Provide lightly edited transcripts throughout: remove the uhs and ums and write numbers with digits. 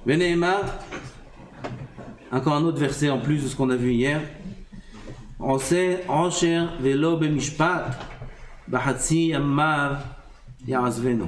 Veneema, encore un autre verset en plus de ce qu'on a vu hier. On sait, Ancher velo bemishpat, bahatsi yamav yarazveno.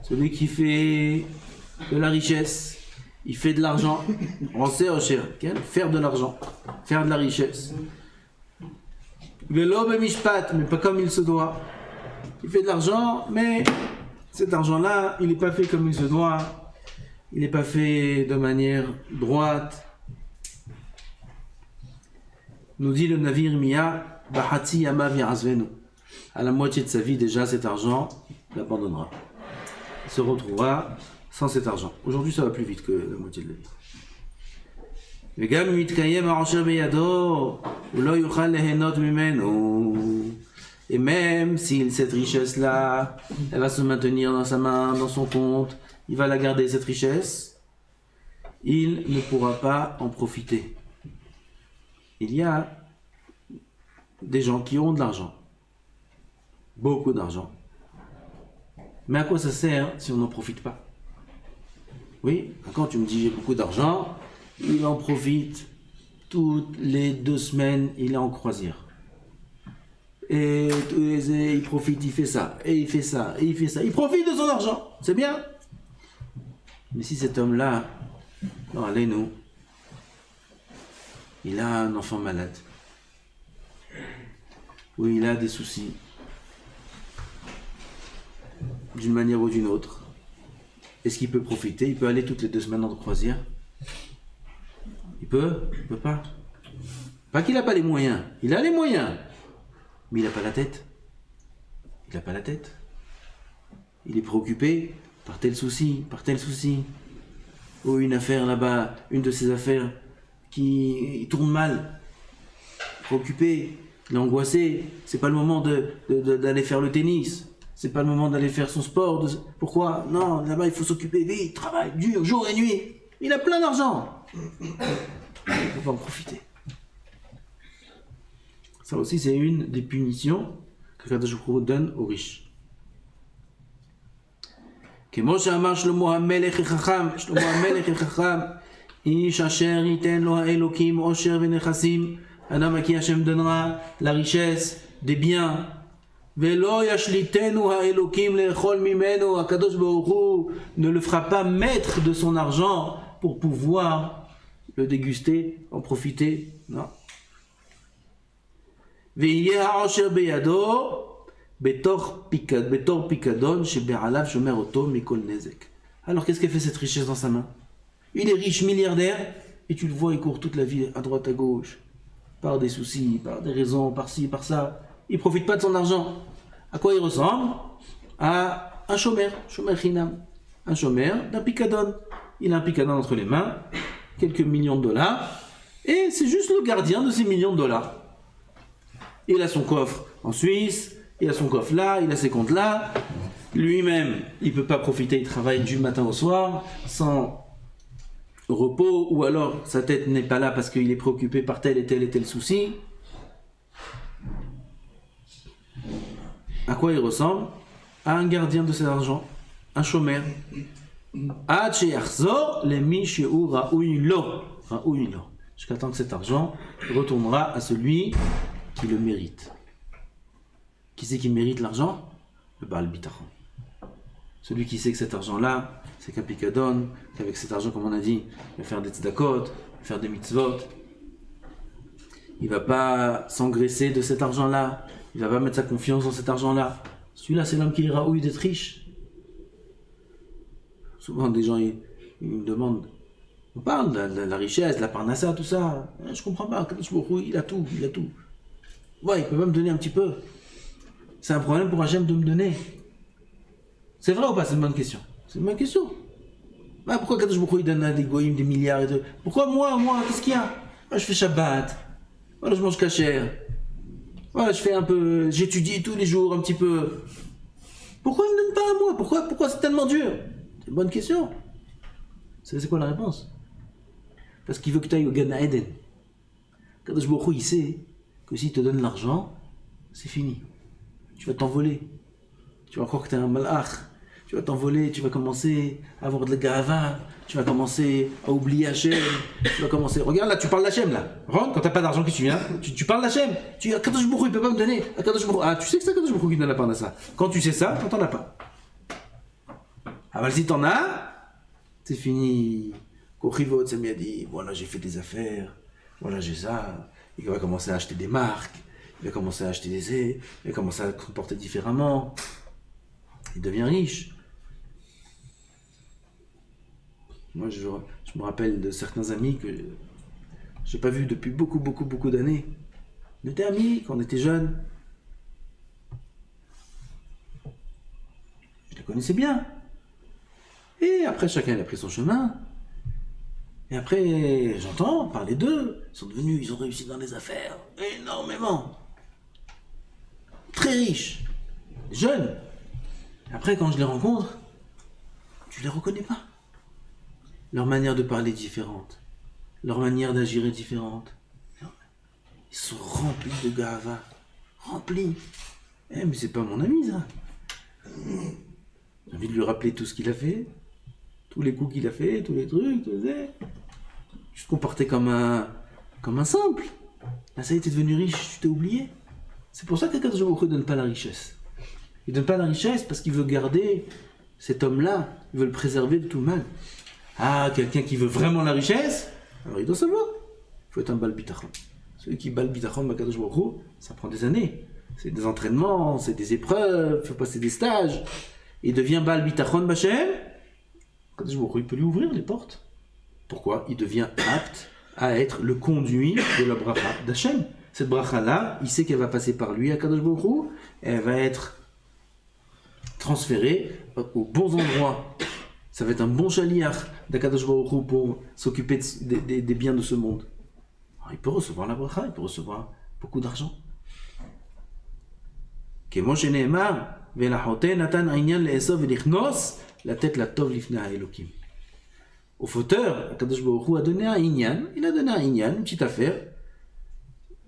Celui qui fait de la richesse, il fait de l'argent. On sait, Ancher, faire de l'argent, faire de la richesse. Velo bemishpat, mais pas comme il se doit. Il fait de l'argent, mais cet argent-là, il n'est pas fait comme il se doit. Il n'est pas fait de manière droite. Nous dit le navire Mia, Bahati Yamav Yarazvenu. À la moitié de sa vie, déjà, cet argent, il l'abandonnera. Il se retrouvera sans cet argent. Aujourd'hui, ça va plus vite que la moitié de la vie. וגם אם יתקיים העושר בידו, הוא לא יוכל ליהנות ממנו. Et même si cette richesse-là, elle va se maintenir dans sa main, dans son compte, il va la garder, cette richesse, il ne pourra pas en profiter. Il y a des gens qui ont de l'argent, beaucoup d'argent. Mais à quoi ça sert si on n'en profite pas? Oui, quand tu me dis j'ai beaucoup d'argent, il en profite toutes les 2 semaines, il est en croisière. Et il profite, il fait ça, et il fait ça, et il fait ça. Il profite de son argent, c'est bien. Mais si cet homme-là, non, allez nous, il a un enfant malade, ou il a des soucis, d'une manière ou d'une autre, est-ce qu'il peut profiter? Il peut aller toutes les 2 semaines en croisière? Il peut pas. Pas qu'il n'a pas les moyens, il a les moyens. Mais il n'a pas la tête. Il n'a pas la tête. Il est préoccupé par tel souci, par tel souci. Ou une affaire là-bas, une de ses affaires qui tourne mal. Préoccupé, il est angoissé. C'est pas le moment d'aller faire le tennis. C'est pas le moment d'aller faire son sport. Pourquoi? Non, là-bas il faut s'occuper vite, travail dur, jour et nuit. Il a plein d'argent. Il ne faut pas en profiter. Ça aussi, c'est une des punitions que Kadosh Baruch Hu donne aux riches. כמו שאמר שלמה המלך החכם, איש אשר ייתן לו האלוקים עושר ונכסים, אדם à qui Hachem donnera la richesse, des biens, ולא ישליטנו האלוקים לאכול ממנו, הקדוש ברוך הוא ne le fera pas maître de son argent pour pouvoir le déguster, en profiter, non. ויהיה העושר בידו בתור פיקדון שבעליו שומר אותו מכל נזק. Alors qu'est-ce qu'elle fait cette richesse dans sa main? Il est riche, milliardaire, et tu le vois, il court toute la vie à droite à gauche, par des soucis, par des raisons, par ci, par ça. Il ne profite pas de son argent. À quoi il ressemble? À un chômeur chinam, un chômeur d'un picadon. Il a un picadon entre les mains, quelques millions de dollars, et c'est juste le gardien de ces millions de dollars. Il a son coffre en Suisse, il a son coffre là, il a ses comptes là. Lui-même, il ne peut pas profiter, il travaille du matin au soir, sans repos, ou alors sa tête n'est pas là parce qu'il est préoccupé par tel et tel souci. À quoi il ressemble? À un gardien de cet argent, un chômeur. Jusqu'à temps que cet argent retournera à celui qui le mérite. Qui c'est qui mérite l'argent? Le Baal Bitachon. Celui qui sait que cet argent-là, c'est qu'un picadon, qu'avec cet argent, comme on a dit, il va faire des tzedakot, faire des mitzvot. Il ne va pas s'engraisser de cet argent-là. Il ne va pas mettre sa confiance dans cet argent-là. Celui-là, c'est l'homme qui est raoui d'être riche. Souvent, des gens, ils me demandent, on parle de la richesse, de la parnassa, tout ça. Je ne comprends pas. Il a tout. Ouais, il peut pas me donner un petit peu. C'est un problème pour Hachem de me donner. C'est vrai ou pas? C'est une bonne question. C'est une bonne question. Bah, pourquoi Kadosh Baruch Hu il donne à des goyim des milliards et de... Pourquoi moi, qu'est-ce qu'il y a? Moi, je fais Shabbat. Voilà, je mange kasher. Voilà, je fais un peu... J'étudie tous les jours un petit peu. Pourquoi il ne me donne pas à moi? Pourquoi c'est tellement dur? C'est une bonne question. C'est quoi la réponse? Parce qu'il veut que tu ailles au Gan Eden. Kadosh Baruch Hu, il sait que s'il te donne l'argent, c'est fini. Tu vas t'envoler. Tu vas croire que tu es un malach. Tu tu vas t'envoler, tu vas commencer à avoir de la gava, tu vas commencer à oublier Hachem, tu vas commencer... Regarde là, tu parles d'Hachem là. Quand t'as pas d'argent, qu'est-ce que tu viens? Tu parles d'Hachem. Tu dis, Akadosh Baruch Hu, il peut pas me donner. Akadosh Baruch Hu. Ah, tu sais que c'est Akadosh Baruch Hu qui donne la part de ça. Quand tu sais ça, t'en as pas. Ah, bah si t'en as, c'est fini. Kochivot, ça m'a dit, voilà, j'ai fait des affaires, voilà, j'ai ça. Il va commencer à acheter des marques, il va commencer à acheter des ailes, il va commencer à se comporter différemment. Il devient riche. Moi, je me rappelle de certains amis que je n'ai pas vus depuis beaucoup d'années. On était amis quand on était jeunes. Je les connaissais bien. Et après, chacun a pris son chemin. Et après, j'entends parler d'eux. Ils ont réussi dans les affaires. Énormément. Très riches. Jeunes. Après, quand je les rencontre, tu les reconnais pas. Leur manière de parler est différente. Leur manière d'agir est différente. Ils sont remplis de gava. Remplis. Mais c'est pas mon ami, ça. J'ai envie de lui rappeler tout ce qu'il a fait. Tous les coups qu'il a fait, tous les trucs, tu te comportais comme un simple. Là, ça y est, t'es devenu riche, tu t'es oublié. C'est pour ça qu'Akadosh Baruch Hu ne donne pas la richesse. Il ne donne pas la richesse parce qu'il veut garder cet homme-là, il veut le préserver de tout mal. Ah, quelqu'un qui veut vraiment la richesse, alors il doit savoir. Il faut être un bal bitachon. Celui qui bal bitachon, Akadosh Baruch Hu, ça prend des années. C'est des entraînements, c'est des épreuves, il faut passer des stages. Il devient bal bitachon Bachem. Akadosh Baruch Hu, il peut lui ouvrir les portes. Pourquoi? Il devient apte à être le conduit de la bracha d'Hachem. Cette bracha-là, il sait qu'elle va passer par lui, Akadosh Baruch Hu, elle va être transférée aux bons endroits. Ça va être un bon chaliach d'Akadosh Baruch Hu pour s'occuper des biens de ce monde. Alors, il peut recevoir la bracha, il peut recevoir beaucoup d'argent. Kemoshe Nehemar, Velachote Natan Ainyan Le'esov Velichnos, la tête la tov lifnei ha'elokim. Au fauteur, Akadosh Baruch Hu a donné un inyan, une petite affaire,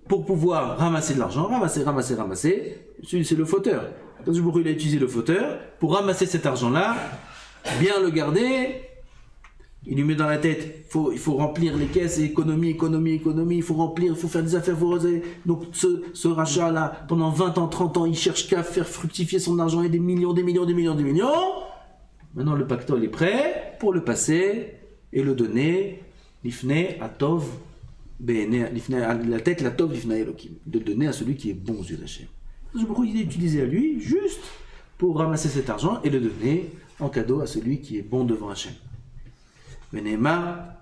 pour pouvoir ramasser de l'argent, ramasser. C'est le fauteur. Akadosh Baruch Hu, il a utilisé le fauteur pour ramasser cet argent-là, bien le garder. Il lui met dans la tête, il faut remplir les caisses, économie, il faut remplir, il faut faire des affaires. Donc ce rachat-là, pendant 20 ans, 30 ans, il cherche qu'à faire fructifier son argent et des millions. Maintenant, le pactole est prêt pour le passer et le donner, l'ifnei atov, la tête, la tov, l'ifnei elokim, de le donner à celui qui est bon aux yeux d'Hachem. Il est utilisé à lui juste pour ramasser cet argent et le donner en cadeau à celui qui est bon devant Hachem. Venema,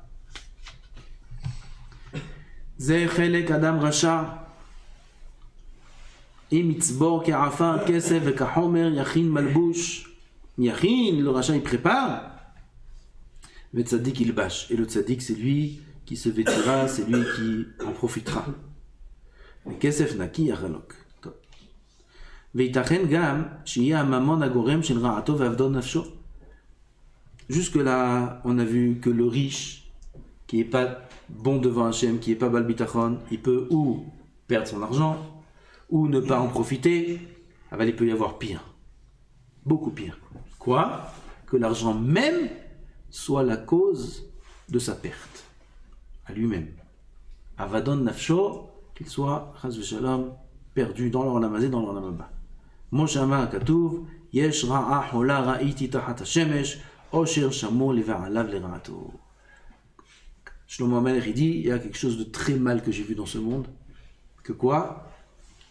ze chelek adam rasha, im itzbor ke'afar kesef ve'kahomer yachin malbush. Yachin, le rachat, il prépare. Le tzaddik, il bâche. Et le tzaddik, c'est lui qui se vêtira, c'est lui qui en profitera. Mais kesef naki yachalok. Veitachen gam, shiya amamon agorem shel ra'ato ve'avdon nafsho. Jusque-là, on a vu que le riche, qui n'est pas bon devant Hachem, qui n'est pas bal bitachon, il peut ou perdre son argent, ou ne pas en profiter. Ah ben, il peut y avoir pire. Beaucoup pire. Quoi? Que l'argent même soit la cause de sa perte. À lui-même. Avadon nafsho, qu'il soit, chas v'shalom, perdu dans l'olam hazé, dans l'olam haba. Moshama katuv, yesh ra'a hola ra'iti tachat hashemesh, osher shamur le'va'alav le'ra'ato. Shlomo HaMelech, il dit, il y a quelque chose de très mal que j'ai vu dans ce monde. Que quoi?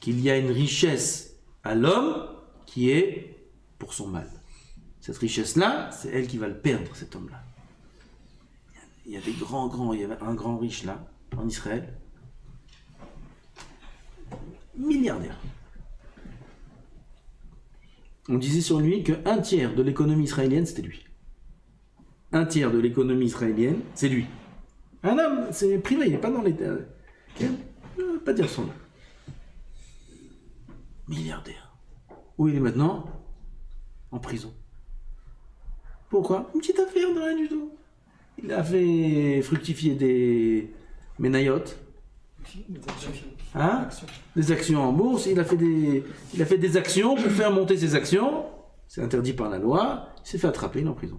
Qu'il y a une richesse à l'homme qui est pour son mal. Cette richesse-là, c'est elle qui va le perdre, cet homme-là. Il y a des il y avait un grand riche là, en Israël, milliardaire. On disait sur lui qu'un tiers de l'économie israélienne, c'était lui. Un tiers de l'économie israélienne, c'est lui. Un homme, c'est privé, il n'est pas dans l'État. Je ne veux pas dire son nom. Milliardaire. Où il est maintenant? En prison. Pourquoi? Une petite affaire de rien du tout. Il a fait fructifier des ménayotes. Hein? Des actions en bourse. Il a fait des actions pour faire monter ses actions. c'est interdit par la loi, il s'est fait attraper, il est en prison.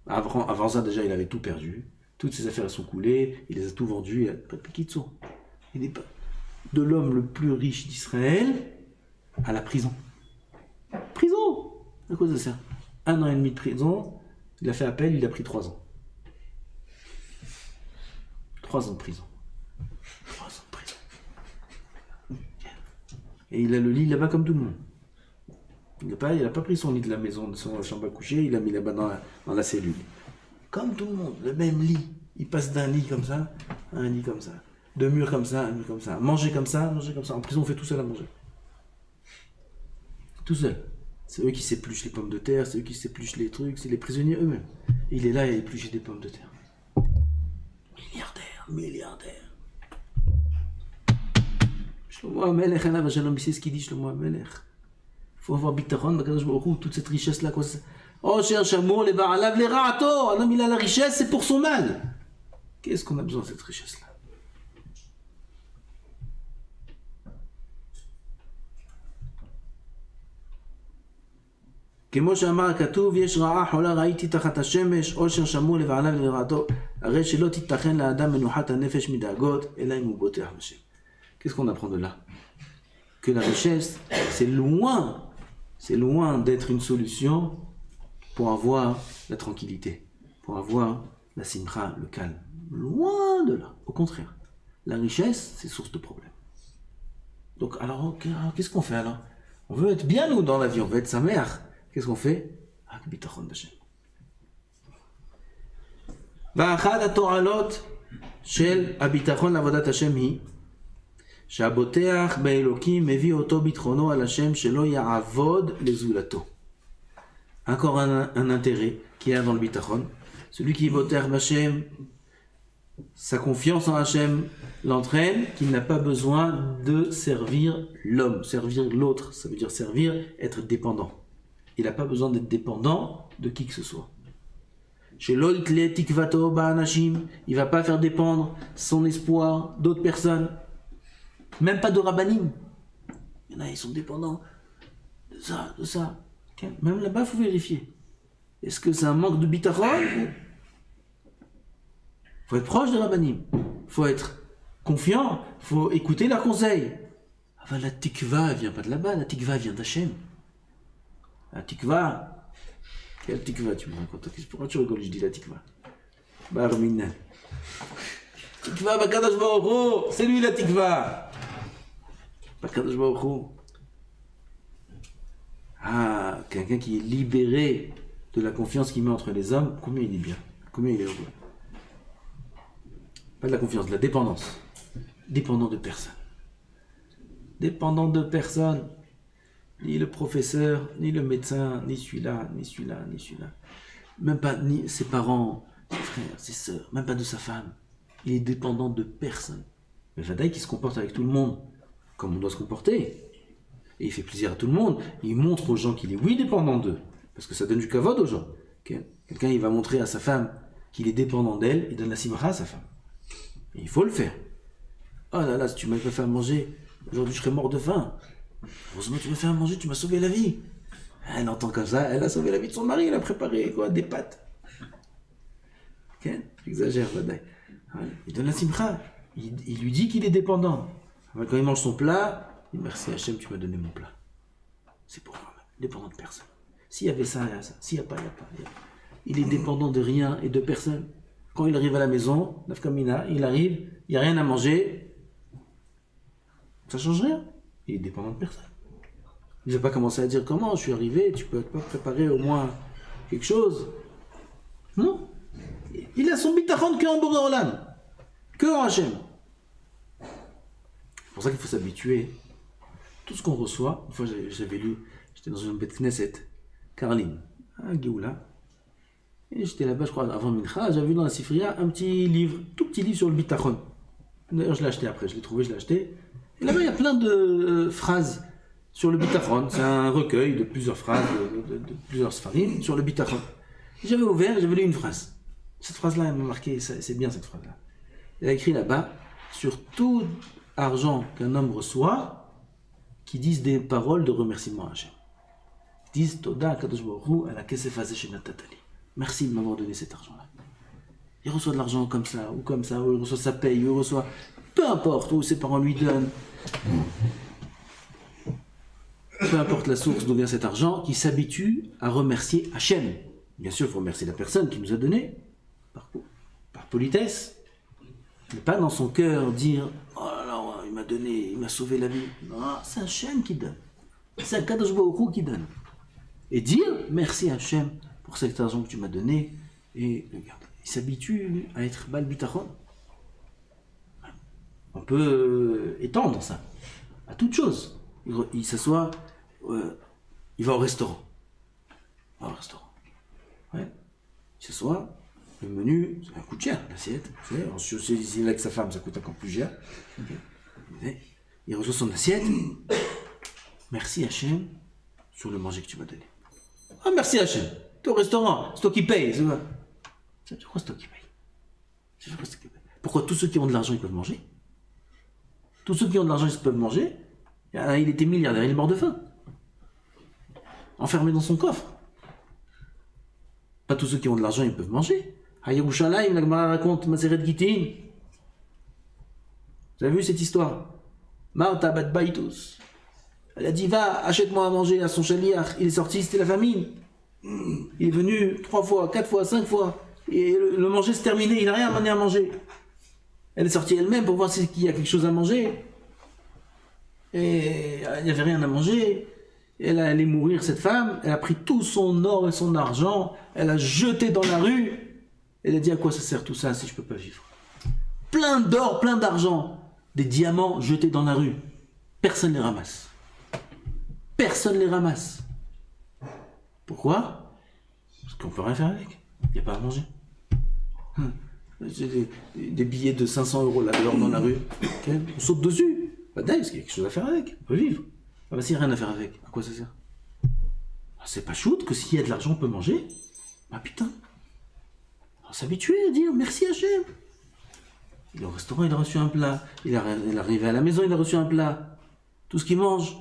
Avant ça, déjà, il avait tout perdu. Toutes ses affaires sont coulées, il les a tout vendues. Il est pas de l'homme le plus riche d'Israël à la prison. Prison! À quoi ça sert? 1 an et demi de prison, il a fait appel, il a pris 3 ans. 3 ans de prison. 3 ans de prison. Et il a le lit là-bas comme tout le monde. Il n'a pas pris son lit de la maison, de son chambre à coucher, il l'a mis là-bas dans la cellule. Comme tout le monde, le même lit. Il passe d'un lit comme ça à un lit comme ça. De murs comme ça à un mur comme ça. Manger comme ça, manger comme ça. En prison, on fait tout seul à manger. Tout seul. C'est eux qui s'épluchent les pommes de terre, c'est eux qui s'épluchent les trucs, c'est les prisonniers eux-mêmes. Il est là et éplucher des pommes de terre. Milliardaire. Shlomo HaMelech, alav hashalom, c'est ce qu'il dit Shlomo HaMelech. Il faut avoir bitachon, Bakadosh Baruch Hu, toute cette richesse-là, quoi. Oh, cher Shamour, les ba'alav, les ra'ato. Un homme, il a la richesse, c'est pour son mal. Qu'est-ce qu'on a besoin de cette richesse-là? כמו שאמר הכתוב, יש רעה חולה ראיתי תחת השמש, עושר שמור לבעליו ולרעתו, הרי שלא תיתכן לאדם מנוחת הנפש מדאגות, אלא אם הוא בוטח בשם. Qu'est-ce qu'on apprend de là? Que la richesse, c'est loin d'être une solution pour avoir la tranquillité, pour avoir la simcha, le calme. Loin de là. Au contraire, la richesse, c'est source de problèmes. Donc, alors, qu'est-ce qu'on fait alors? On veut être bien, nous, dans la vie, on veut être sa mère. Qu'est-ce qu'on fait? ביטחון בשם. ואחת התועלות של הביטחון לעבודת השם היא שהבוטח באלוקים מביא אותו ביטחונו על השם שלא יעבוד לזולתו. Encore un intérêt qu'il y a dans le ביטחון. Celui qui est botach Hashem, sa confiance en Hashem l'entraîne qu'il n'a pas besoin de servir l'homme, servir l'autre. Ça veut dire servir, être dépendant. Il n'a pas besoin d'être dépendant de qui que ce soit. Chez l'ol kle tikvato ba'anashim, il ne va pas faire dépendre son espoir d'autres personnes, même pas de rabbanim. Il y en a, ils sont dépendants de ça, de ça. Même là-bas, il faut vérifier. Est-ce que c'est un manque de bitachon? Il faut être proche de rabbanim. Il faut être confiant. Il faut écouter leurs conseils. Ah, la tikva, elle ne vient pas de là-bas. La tikva vient d'Hachem. La tikva, quelle tikva tu me racontes? Pourquoi tu rigoles? Je dis la tikva. Barmina. Tikva, Bakadosh Baruch Hu, c'est lui la tikva. Bakadosh Baruch Hu. Ah, quelqu'un qui est libéré de la confiance qu'il met entre les hommes, combien il est bien, combien il est heureux. Pas de la confiance, de la dépendance. Dépendant de personne. Dépendant de personne. Ni le professeur, ni le médecin, ni celui-là, ni celui-là, ni celui-là. Même pas ni ses parents, ses frères, ses sœurs, même pas de sa femme. Il est dépendant de personne. Mais Vadaï qui se comporte avec tout le monde comme on doit se comporter. Et il fait plaisir à tout le monde. Il montre aux gens qu'il est, oui, dépendant d'eux. Parce que ça donne du kavod aux gens. Quelqu'un, il va montrer à sa femme qu'il est dépendant d'elle, il donne la simcha à sa femme. Et il faut le faire. Oh là là, si tu m'avais pas fait à manger, aujourd'hui je serais mort de faim. Heureusement, tu m'as fait à manger, tu m'as sauvé la vie. Elle entend comme ça, elle a sauvé la vie de son mari, elle a préparé quoi, des pâtes. J'exagère, Vadaï. Il donne la simcha. Il lui dit qu'il est dépendant. Quand il mange son plat, il dit merci Hachem, tu m'as donné mon plat. C'est pour moi, dépendant de personne. S'il y avait ça, il y a ça. S'il n'y a pas, il n'y a pas. Il est dépendant de rien et de personne. Quand il arrive à la maison, Nafkamina, il arrive, il n'y a rien à manger. Ça ne change rien. Il est dépendant de personne. Il ne va pas commencer à dire comment je suis arrivé, tu peux pas préparer au moins quelque chose. Non. Il a son bitachon que en Boré Olam, que en Hachem. C'est pour ça qu'il faut s'habituer. Tout ce qu'on reçoit, une fois j'avais lu, j'étais dans une bête Knesset, Caroline, à Géoula, et j'étais là-bas, je crois, avant Mincha, j'avais vu dans la Sifria un petit livre, tout petit livre sur le bitachon. D'ailleurs, je l'ai acheté après, je l'ai trouvé, je l'ai acheté. Et là-bas, il y a plein de phrases sur le bitachon. C'est un recueil de plusieurs phrases, de plusieurs sfarim sur le bitachon. J'avais ouvert, j'avais lu une phrase. Cette phrase-là, elle m'a marqué, c'est bien cette phrase-là. Elle a écrit là-bas, sur tout argent qu'un homme reçoit, qui disent des paroles de remerciement à Hachem. disent Toda Kadosh Baruch Hu ala kesef hazeh shenatatali. Merci de m'avoir donné cet argent-là. Il reçoit de l'argent comme ça, ou il reçoit sa paye, ou il reçoit, peu importe où ses parents lui donnent. Peu importe la source d'où vient cet argent, qui s'habitue à remercier Hachem. Bien sûr, il faut remercier la personne qui nous a donné, par politesse, mais pas dans son cœur dire « Oh là là, il m'a donné, il m'a sauvé la vie ». Non, c'est Hachem qui donne. C'est un Kadosh Baruch Hu qui donne. Et dire « Merci Hachem pour cet argent que tu m'as donné » et le garder. Il s'habitue à être Bal Bitachon. On peut étendre ça à toute chose. Il s'assoit, il va au restaurant. Ouais. Il s'assoit, le menu, ça coûte cher, l'assiette. Si il est avec sa femme, ça coûte encore plus cher. Okay. Il reçoit son assiette. Merci Hachem sur le manger que tu m'as donné. Ah, merci Hachem. Tu es au restaurant, c'est toi qui payes. C'est quoi c'est toi qui paye? Pourquoi tous ceux qui ont de l'argent, ils peuvent manger? Tous ceux qui ont de l'argent, ils peuvent manger. Il était milliardaire, il est mort de faim. Enfermé dans son coffre. Pas tous ceux qui ont de l'argent, ils peuvent manger. À Yerushalayim, la Gemara raconte Maseret Gitin. Vous avez vu cette histoire? Martha bat Baitus. Elle a dit, va, achète-moi à manger à son chaliach. Il est sorti, c'était la famine. Il est venu 3 fois, 4 fois, 5 fois. Et le manger s'est terminé, il n'a rien amené à manger. Elle est sortie elle-même pour voir s'il y a quelque chose à manger. Et il n'y avait rien à manger. Elle allait mourir, cette femme. Elle a pris tout son or et son argent. Elle a jeté dans la rue. Elle a dit, à quoi ça sert tout ça si je ne peux pas vivre? Plein d'or, plein d'argent. Des diamants jetés dans la rue. Personne ne les ramasse. Personne ne les ramasse. Pourquoi? Parce qu'on ne peut rien faire avec. Il n'y a pas à manger. J'ai des billets de 500 € là dehors dans la rue. Okay. On saute dessus. Bah d'ailleurs, parce qu'il y a quelque chose à faire avec. On peut vivre. Ah bah s'il n'y a rien à faire avec, à quoi ça sert? Ah, c'est pas shoot que s'il y a de l'argent, on peut manger. Ah putain. On s'habituer à dire merci Hachem. Il est au restaurant, il a reçu un plat. Il est arrivé à la maison, il a reçu un plat. Tout ce qu'il mange.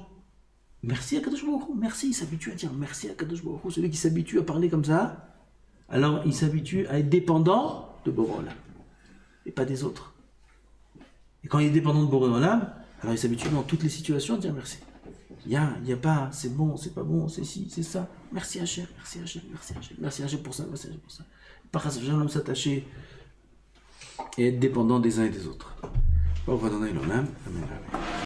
Merci à Kadosh Baruch Hu. Merci, il s'habitue à dire merci à Kadosh Baruch Hu. Celui qui s'habitue à parler comme ça, alors il s'habitue à être dépendant de Boré Olam et pas des autres. Et quand il est dépendant de Boré Olam, alors il s'habitue dans toutes les situations à dire merci. Il y a pas, c'est bon, c'est pas bon, c'est ci, c'est ça. Merci Hachem, merci Hachem, merci Hachem, merci Hachem pour ça, merci Hachem pour ça. Par contre, j'aime s'attacher et être dépendant des uns et des autres. Au revoir dans l'Olam. Amen.